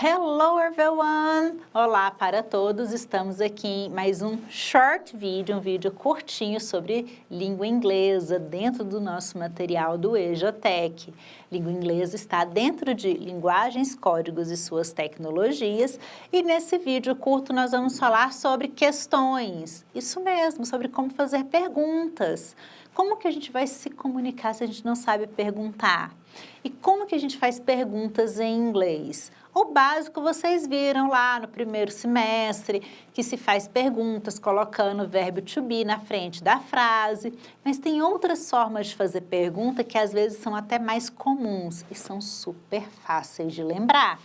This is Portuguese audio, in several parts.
Hello everyone! Olá para todos, estamos aqui em mais um short vídeo, um vídeo curtinho sobre língua inglesa dentro do nosso material do EJATEC. Língua inglesa está dentro de linguagens, códigos e suas tecnologias e nesse vídeo curto nós vamos falar sobre questões, isso mesmo, sobre como fazer perguntas. Como que a gente vai se comunicar se a gente não sabe perguntar? E como que a gente faz perguntas em inglês? O básico vocês viram lá no primeiro semestre, que se faz perguntas colocando o verbo to be na frente da frase, mas tem outras formas de fazer pergunta que às vezes são até mais comuns e são super fáceis de lembrar.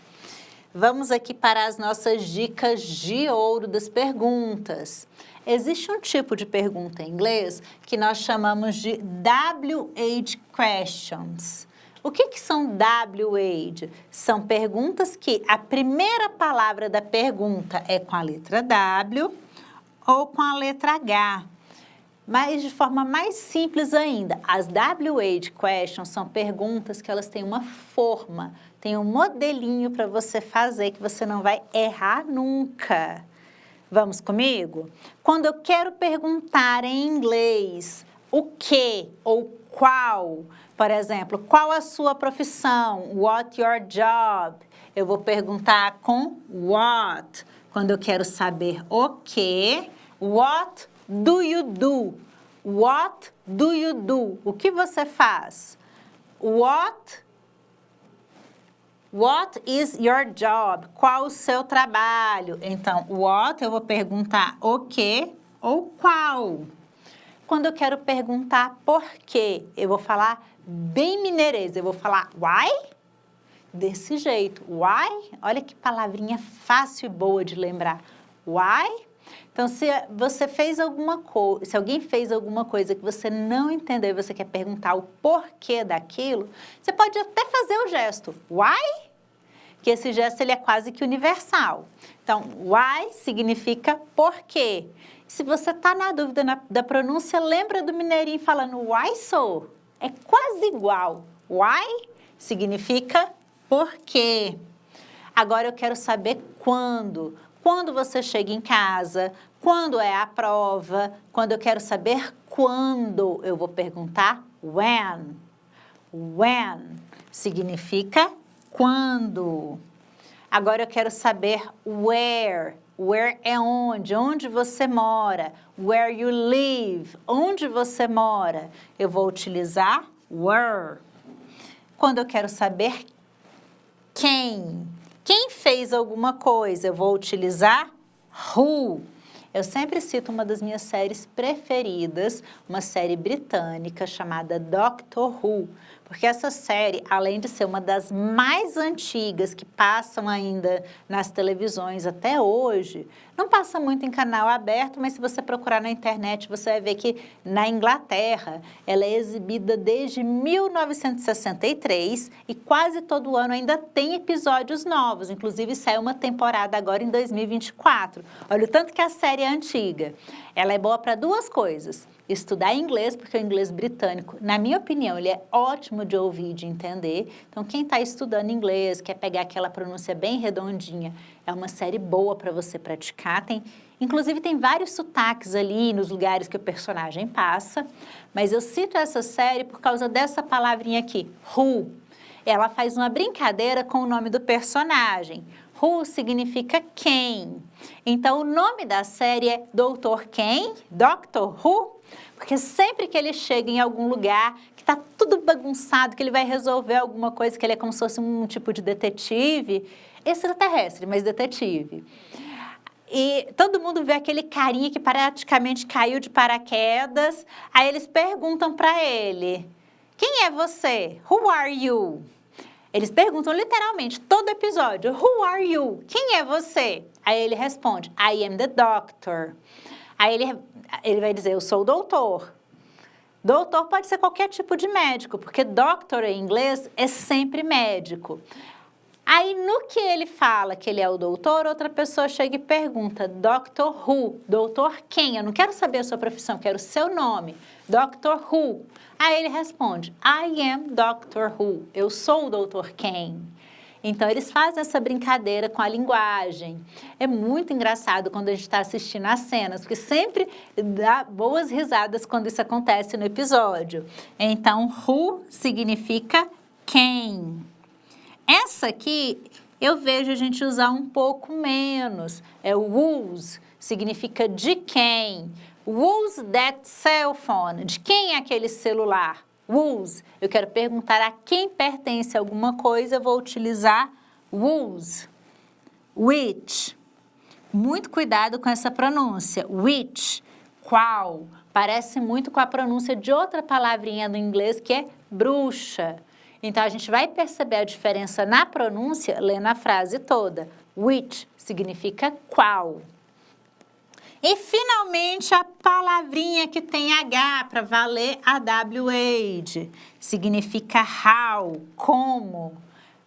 Vamos aqui para as nossas dicas de ouro das perguntas. Existe um tipo de pergunta em inglês que nós chamamos de WH questions. O que são WH? São perguntas que a primeira palavra da pergunta é com a letra W ou com a letra H. Mas de forma mais simples ainda, as WH questions são perguntas que elas têm uma forma, tem um modelinho para você fazer que você não vai errar nunca. Vamos comigo? Quando eu quero perguntar em inglês o que ou qual, por exemplo, qual a sua profissão? What your job? Eu vou perguntar com what. Quando eu quero saber o que, what do you do? What do you do? O que você faz? What is your job? Qual o seu trabalho? Então, what eu vou perguntar o que ou qual. Quando eu quero perguntar por quê, eu vou falar bem mineirês, eu vou falar why? Desse jeito, why? Olha que palavrinha fácil e boa de lembrar. Why? Então, se você fez alguma coisa, se alguém fez alguma coisa que você não entendeu e você quer perguntar o porquê daquilo, você pode até fazer o gesto why? Que esse gesto ele é quase que universal. Então, why significa porquê. Se você está na dúvida da pronúncia, lembra do mineirinho falando why so? É quase igual. Why significa porquê. Agora eu quero saber quando. Quando você chega em casa, quando é a prova, quando eu quero saber quando, eu vou perguntar when. When significa quando. Agora eu quero saber where. Where é onde? Onde você mora? Where you live? Onde você mora? Eu vou utilizar where. Quando eu quero saber quem fez alguma coisa, eu vou utilizar who. Eu sempre cito uma das minhas séries preferidas, uma série britânica chamada Doctor Who, porque essa série, além de ser uma das mais antigas que passam ainda nas televisões até hoje, não passa muito em canal aberto, mas se você procurar na internet, você vai ver que na Inglaterra ela é exibida desde 1963 e quase todo ano ainda tem episódios novos, inclusive saiu uma temporada agora em 2024. Olha o tanto que a série é antiga. Ela é boa para duas coisas. Estudar inglês, porque o inglês britânico, na minha opinião, ele é ótimo de ouvir e de entender. Então, quem está estudando inglês, quer pegar aquela pronúncia bem redondinha, é uma série boa para você praticar. Inclusive, tem vários sotaques ali nos lugares que o personagem passa. Mas eu cito essa série por causa dessa palavrinha aqui, who. Ela faz uma brincadeira com o nome do personagem. Who significa quem. Então, o nome da série é Doutor Quem? Doctor Who? Porque sempre que ele chega em algum lugar que está tudo bagunçado, que ele vai resolver alguma coisa, que ele é como se fosse um tipo de detetive, extraterrestre, mas detetive. E todo mundo vê aquele carinha que praticamente caiu de paraquedas, aí eles perguntam para ele, quem é você? Who are you? Eles perguntam literalmente, todo episódio, who are you? Quem é você? Aí ele responde, I am the doctor. Aí ele vai dizer, eu sou o doutor. Doutor pode ser qualquer tipo de médico, porque doctor em inglês é sempre médico. Aí, no que ele fala que ele é o doutor, outra pessoa chega e pergunta, Doctor Who? Doutor quem? Eu não quero saber a sua profissão, quero o seu nome. Doctor Who? Aí ele responde, I am Doctor Who. Eu sou o doutor quem? Então, eles fazem essa brincadeira com a linguagem. É muito engraçado quando a gente está assistindo as cenas, porque sempre dá boas risadas quando isso acontece no episódio. Então, who significa quem. Essa aqui, eu vejo a gente usar um pouco menos. É whose, significa de quem. Whose that cell phone? De quem é aquele celular? Whose. Eu quero perguntar a quem pertence alguma coisa, eu vou utilizar whose. Which. Muito cuidado com essa pronúncia. Which. Qual. Parece muito com a pronúncia de outra palavrinha do inglês que é bruxa. Então, a gente vai perceber a diferença na pronúncia lendo a frase toda. Which significa qual. E, finalmente, a palavrinha que tem H para valer a WH. Significa how, como.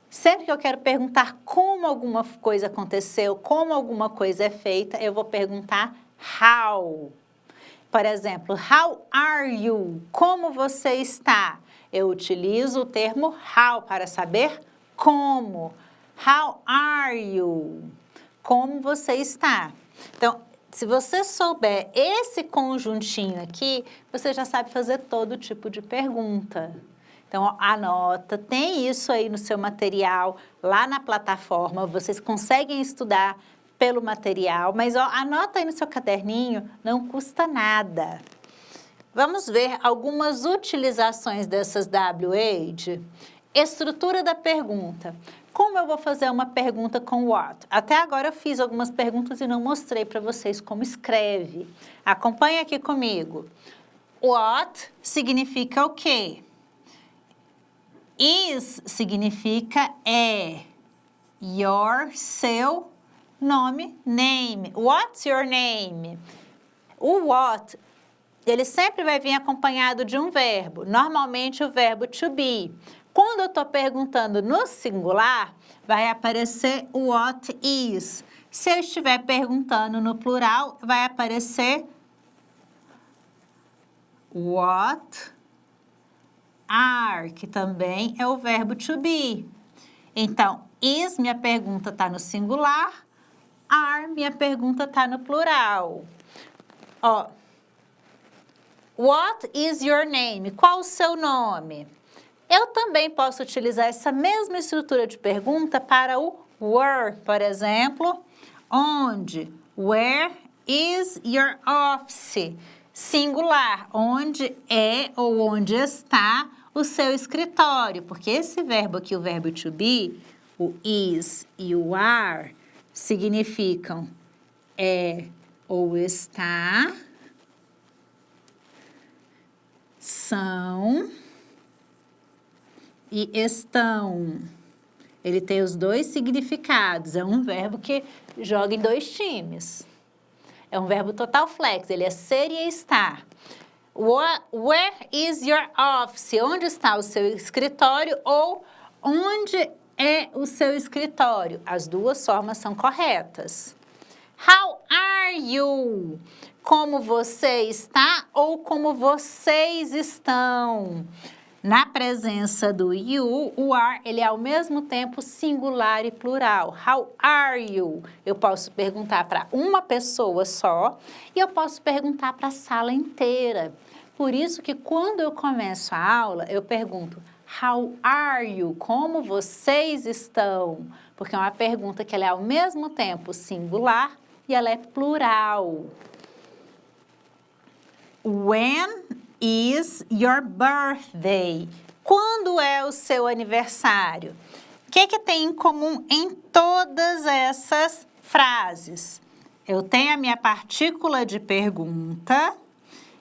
Sempre que eu quero perguntar como alguma coisa aconteceu, como alguma coisa é feita, eu vou perguntar how. Por exemplo, how are you? Como você está? Eu utilizo o termo how para saber como. How are you? Como você está? Então, se você souber esse conjuntinho aqui, você já sabe fazer todo tipo de pergunta. Então, anota, tem isso aí no seu material, lá na plataforma, vocês conseguem estudar pelo material, mas ó, anota aí no seu caderninho, não custa nada. Vamos ver algumas utilizações dessas WH. Estrutura da pergunta. Como eu vou fazer uma pergunta com what? Até agora eu fiz algumas perguntas e não mostrei para vocês como escreve. Acompanhe aqui comigo. What significa o quê? Is significa é. Your, seu nome, name. What's your name? O what, ele sempre vai vir acompanhado de um verbo. Normalmente o verbo to be. Quando eu estou perguntando no singular, vai aparecer what is. Se eu estiver perguntando no plural, vai aparecer what are, que também é o verbo to be. Então, is, minha pergunta está no singular, are, minha pergunta está no plural. Ó, what is your name? Qual o seu nome? Eu também posso utilizar essa mesma estrutura de pergunta para o where, por exemplo, onde? Where is your office? Singular, onde é ou onde está o seu escritório? Porque esse verbo aqui, o verbo to be, o is e o are, significam é ou está, são e estão. Ele tem os dois significados. É um verbo que joga em dois times. É um verbo total flex. Ele é ser e estar. Where is your office? Onde está o seu escritório? Ou onde é o seu escritório? As duas formas são corretas. How are you? Como você está ou como vocês estão? Na presença do you, o are, ele é ao mesmo tempo singular e plural. How are you? Eu posso perguntar para uma pessoa só e eu posso perguntar para a sala inteira. Por isso que quando eu começo a aula, eu pergunto, how are you? Como vocês estão? Porque é uma pergunta que ela é ao mesmo tempo singular e ela é plural. When is your birthday? Quando é o seu aniversário? O que tem em comum em todas essas frases? Eu tenho a minha partícula de pergunta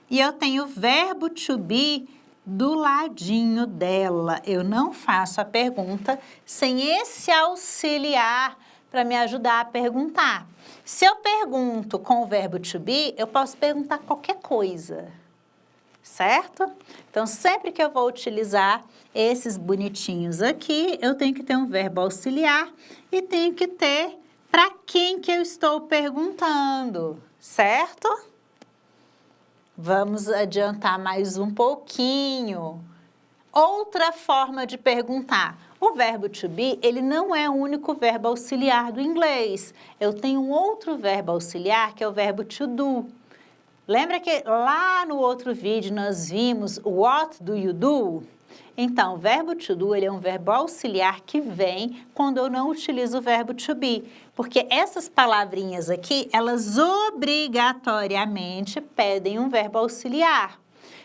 e eu tenho o verbo to be do ladinho dela. Eu não faço a pergunta sem esse auxiliar para me ajudar a perguntar. Se eu pergunto com o verbo to be, eu posso perguntar qualquer coisa. Certo? Então, sempre que eu vou utilizar esses bonitinhos aqui, eu tenho que ter um verbo auxiliar e tenho que ter para quem que eu estou perguntando, certo? Vamos adiantar mais um pouquinho. Outra forma de perguntar. O verbo to be, ele não é o único verbo auxiliar do inglês. Eu tenho um outro verbo auxiliar, que é o verbo to do. Lembra que lá no outro vídeo nós vimos what do you do? Então, o verbo to do, ele é um verbo auxiliar que vem quando eu não utilizo o verbo to be. Porque essas palavrinhas aqui, elas obrigatoriamente pedem um verbo auxiliar.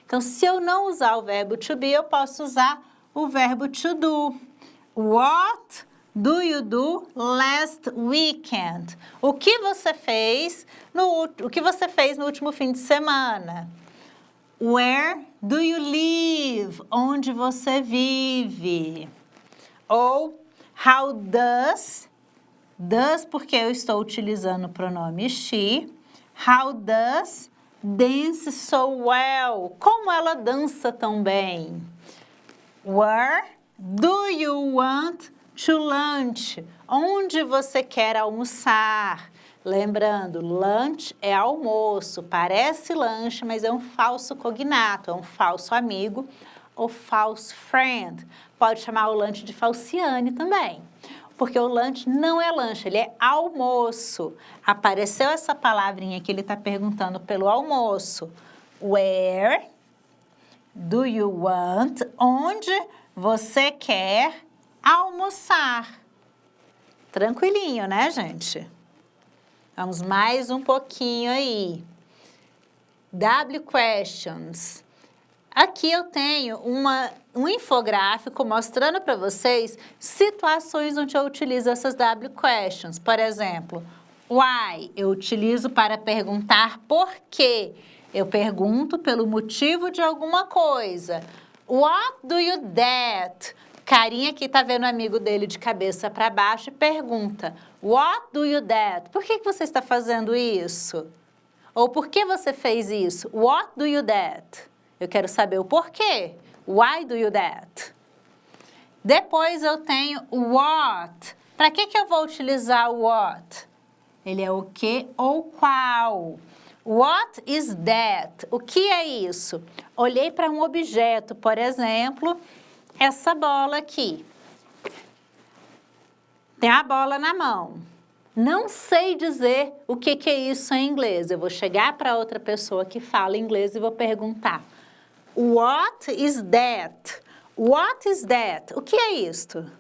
Então, se eu não usar o verbo to be, eu posso usar o verbo to do. What do you do last weekend? O que você fez no último fim de semana? Where do you live? Onde você vive? Ou how does porque eu estou utilizando o pronome she. How does dance so well? Como ela dança tão bem? Where do you want to lunch? Onde você quer almoçar? Lembrando, lunch é almoço, parece lanche, mas é um falso cognato, é um falso amigo ou false friend. Pode chamar o lanche de falciane também, porque o lunch não é lanche, ele é almoço. Apareceu essa palavrinha que ele está perguntando pelo almoço. Where do you want? Onde você quer almoçar? Tranquilinho, né, gente? Vamos mais um pouquinho aí. W questions. Aqui eu tenho um infográfico mostrando para vocês situações onde eu utilizo essas W questions. Por exemplo, why eu utilizo para perguntar por quê. Eu pergunto pelo motivo de alguma coisa. What do you that? Carinha aqui tá vendo o amigo dele de cabeça para baixo e pergunta: What do you that? Por que você está fazendo isso? Ou por que você fez isso? What do you that? Eu quero saber o porquê. Why do you that? Depois eu tenho what. Para que eu vou utilizar o what? Ele é o que ou qual. What is that? O que é isso? Olhei para um objeto, por exemplo, essa bola aqui. Tem a bola na mão. Não sei dizer o que é isso em inglês. Eu vou chegar para outra pessoa que fala inglês e vou perguntar: What is that? What is that? O que é isto?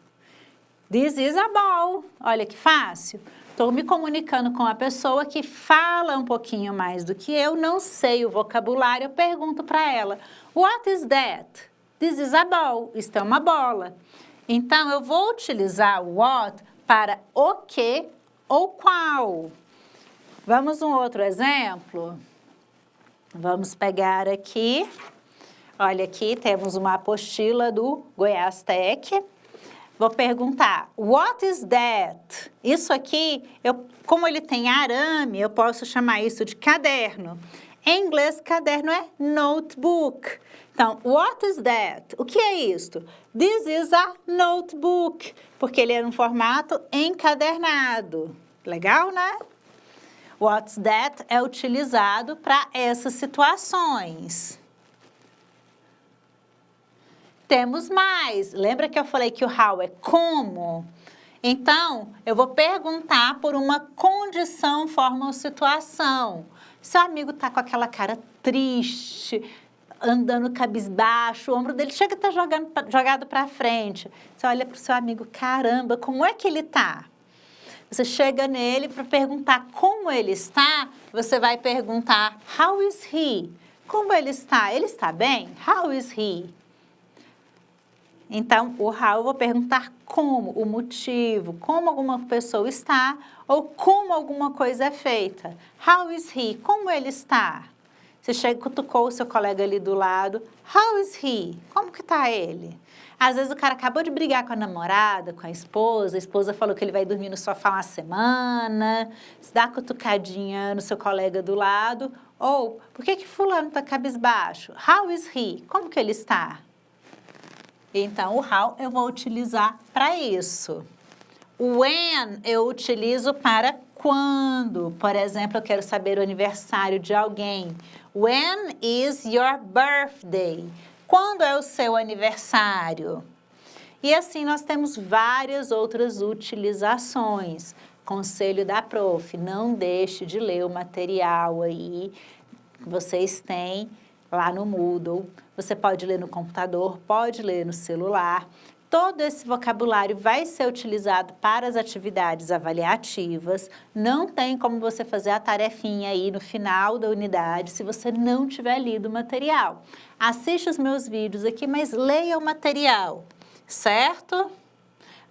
This is a ball. Olha que fácil. Estou me comunicando com a pessoa que fala um pouquinho mais do que eu, não sei o vocabulário, eu pergunto para ela: What is that? This is a ball. Isto é uma bola. Então, eu vou utilizar o what para o que ou qual. Vamos um outro exemplo? Vamos pegar aqui. Olha aqui, temos uma apostila do Goiás Tech. Vou perguntar, what is that? Isso aqui, como ele tem arame, eu posso chamar isso de caderno. Em inglês, caderno é notebook. Então, what is that? O que é isto? This is a notebook, porque ele é no formato encadernado. Legal, né? What's that é utilizado para essas situações. Temos mais. Lembra que eu falei que o how é como? Então, eu vou perguntar por uma condição, forma ou situação. Seu amigo está com aquela cara triste, andando cabisbaixo, o ombro dele chega a estar jogado para frente. Você olha para o seu amigo, caramba, como é que ele está? Você chega nele para perguntar como ele está, você vai perguntar, how is he? Como ele está? Ele está bem? How is he? Então, o how eu vou perguntar como, o motivo, como alguma pessoa está ou como alguma coisa é feita. How is he? Como ele está? Você chega e cutucou o seu colega ali do lado. How is he? Como que está ele? Às vezes o cara acabou de brigar com a namorada, com a esposa falou que ele vai dormir no sofá uma semana, se dá uma cutucadinha no seu colega do lado. Ou, por que fulano está cabisbaixo? How is he? Como que ele está? Então, o how eu vou utilizar para isso. O when eu utilizo para quando. Por exemplo, eu quero saber o aniversário de alguém. When is your birthday? Quando é o seu aniversário? E assim nós temos várias outras utilizações. Conselho da prof, não deixe de ler o material aí que vocês têm lá no Moodle. Você pode ler no computador, pode ler no celular. Todo esse vocabulário vai ser utilizado para as atividades avaliativas. Não tem como você fazer a tarefinha aí no final da unidade se você não tiver lido o material. Assiste os meus vídeos aqui, mas leia o material, certo?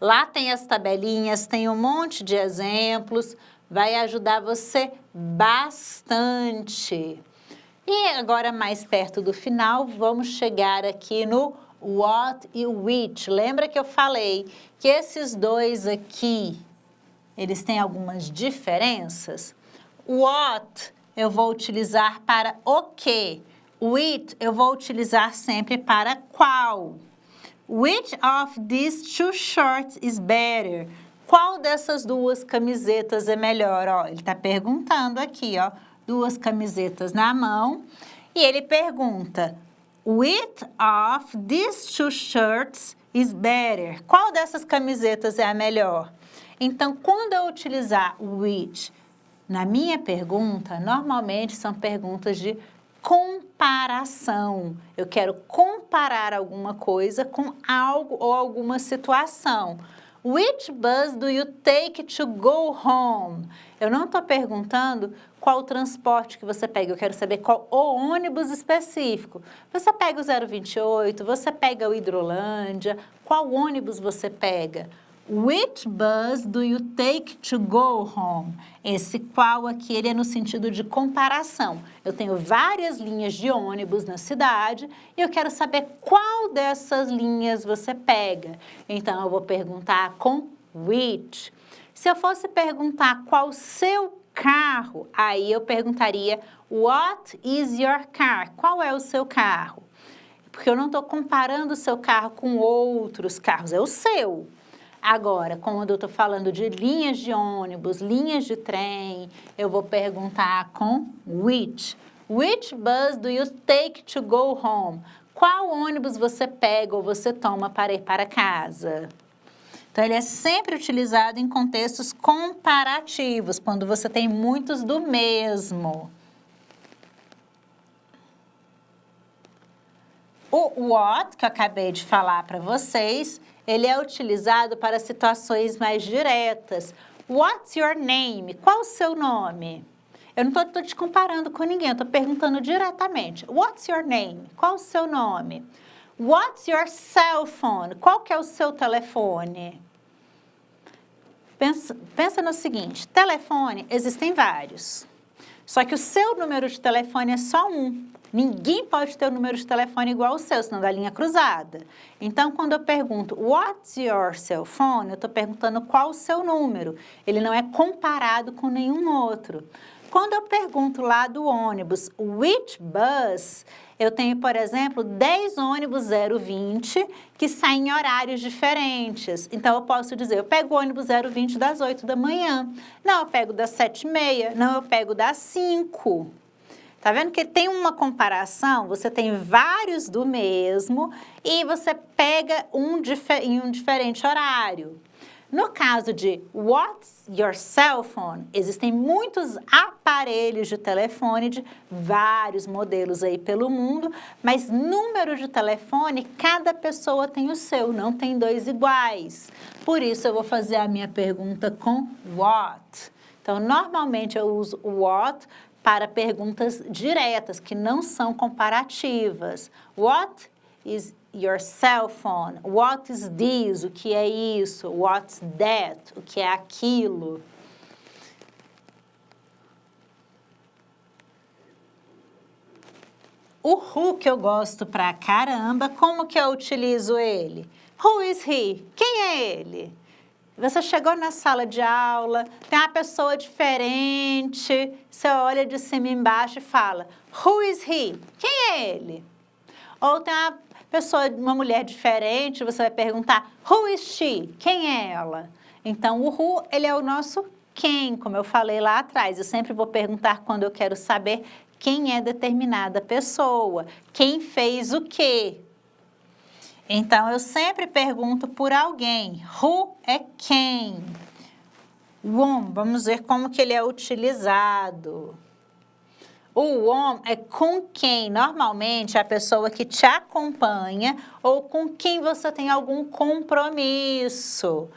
Lá tem as tabelinhas, tem um monte de exemplos, vai ajudar você bastante. E agora, mais perto do final, vamos chegar aqui no what e which. Lembra que eu falei que esses dois aqui, eles têm algumas diferenças? What eu vou utilizar para o quê? Which eu vou utilizar sempre para qual. Which of these two shirts is better? Qual dessas duas camisetas é melhor? Ó, ele está perguntando aqui, ó, duas camisetas na mão. E ele pergunta, which of these two shirts is better? Qual dessas camisetas é a melhor? Então, quando eu utilizar which na minha pergunta, normalmente são perguntas de comparação. Eu quero comparar alguma coisa com algo ou alguma situação. Which bus do you take to go home? Eu não estou perguntando qual o transporte que você pega, eu quero saber qual o ônibus específico. Você pega o 028, você pega o Hidrolândia, qual ônibus você pega? Which bus do you take to go home? Esse qual aqui, ele é no sentido de comparação. Eu tenho várias linhas de ônibus na cidade e eu quero saber qual dessas linhas você pega. Então, eu vou perguntar com which. Se eu fosse perguntar qual o seu carro, aí eu perguntaria what is your car? Qual é o seu carro? Porque eu não estou comparando o seu carro com outros carros, é o seu. Agora, quando eu estou falando de linhas de ônibus, linhas de trem, eu vou perguntar com which. Which bus do you take to go home? Qual ônibus você pega ou você toma para ir para casa? Então, ele é sempre utilizado em contextos comparativos, quando você tem muitos do mesmo. O what, que eu acabei de falar para vocês, ele é utilizado para situações mais diretas. What's your name? Qual o seu nome? Eu não estou te comparando com ninguém, eu estou perguntando diretamente. What's your name? Qual o seu nome? What's your cell phone? Qual que é o seu telefone? Pensa no seguinte, telefone, existem vários. Só que o seu número de telefone é só um. Ninguém pode ter o número de telefone igual ao seu, senão dá linha cruzada. Então, quando eu pergunto, what's your cell phone? Eu estou perguntando qual o seu número. Ele não é comparado com nenhum outro. Quando eu pergunto lá do ônibus, which bus? Eu tenho, por exemplo, 10 ônibus 020 que saem em horários diferentes. Então, eu posso dizer, eu pego o ônibus 020 das 8 da manhã. Não, eu pego das 7h30. Não, eu pego das 5. Tá vendo que tem uma comparação? Você tem vários do mesmo e você pega em um diferente horário. No caso de what's your cell phone, existem muitos aparelhos de telefone de vários modelos aí pelo mundo, mas número de telefone, cada pessoa tem o seu, não tem dois iguais. Por isso, eu vou fazer a minha pergunta com what. Então, normalmente eu uso o what para perguntas diretas, que não são comparativas. What is your cell phone? What is this? O que é isso? What's that? O que é aquilo? O who que eu gosto pra caramba, como que eu utilizo ele? Who is he? Quem é ele? Você chegou na sala de aula, tem uma pessoa diferente, você olha de cima e embaixo e fala, who is he? Quem é ele? Ou tem uma mulher diferente, você vai perguntar, who is she? Quem é ela? Então, o who, ele é o nosso quem, como eu falei lá atrás. Eu sempre vou perguntar quando eu quero saber quem é determinada pessoa, quem fez o quê. Então, eu sempre pergunto por alguém. Who é quem? Whom, vamos ver como que ele é utilizado. O whom é com quem, normalmente, é a pessoa que te acompanha ou com quem você tem algum compromisso.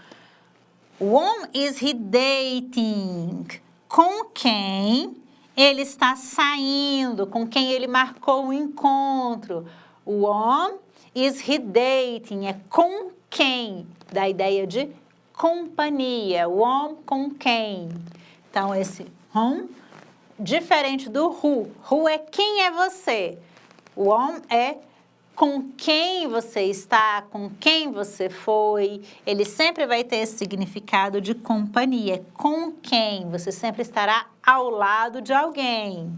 Whom is he dating? Com quem ele está saindo, com quem ele marcou o encontro. Whom is he dating? É com quem, da ideia de companhia. Whom com quem. Então, esse whom, diferente do who. Who é quem é você. Whom é com quem você está, com quem você foi. Ele sempre vai ter esse significado de companhia. Com quem você sempre estará ao lado de alguém.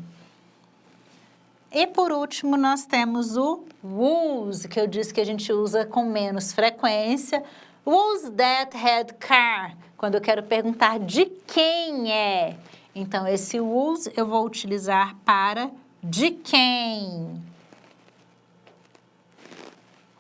E por último, nós temos o whose, que eu disse que a gente usa com menos frequência. Who's that red car? Quando eu quero perguntar de quem é. Então, esse whose eu vou utilizar para de quem.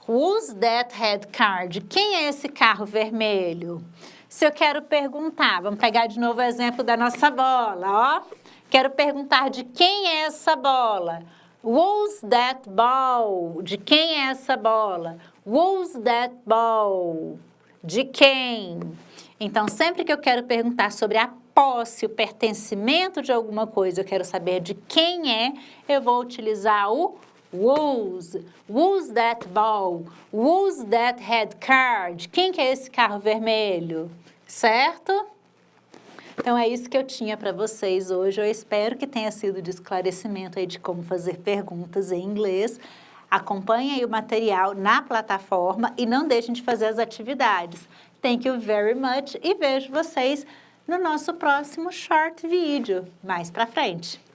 Who's that red car? De quem é esse carro vermelho? Se eu quero perguntar, vamos pegar de novo o exemplo da nossa bola, ó. Quero perguntar de quem é essa bola. Who's that ball? De quem é essa bola? Who's that ball? De quem? Então, sempre que eu quero perguntar sobre a posse, o pertencimento de alguma coisa, eu quero saber de quem é, eu vou utilizar o whose. Who's that ball? Who's that red car? De quem que é esse carro vermelho? Certo? Então, é isso que eu tinha para vocês hoje. Eu espero que tenha sido de esclarecimento aí de como fazer perguntas em inglês. Acompanhem aí o material na plataforma e não deixem de fazer as atividades. Thank you very much e vejo vocês no nosso próximo short vídeo mais para frente.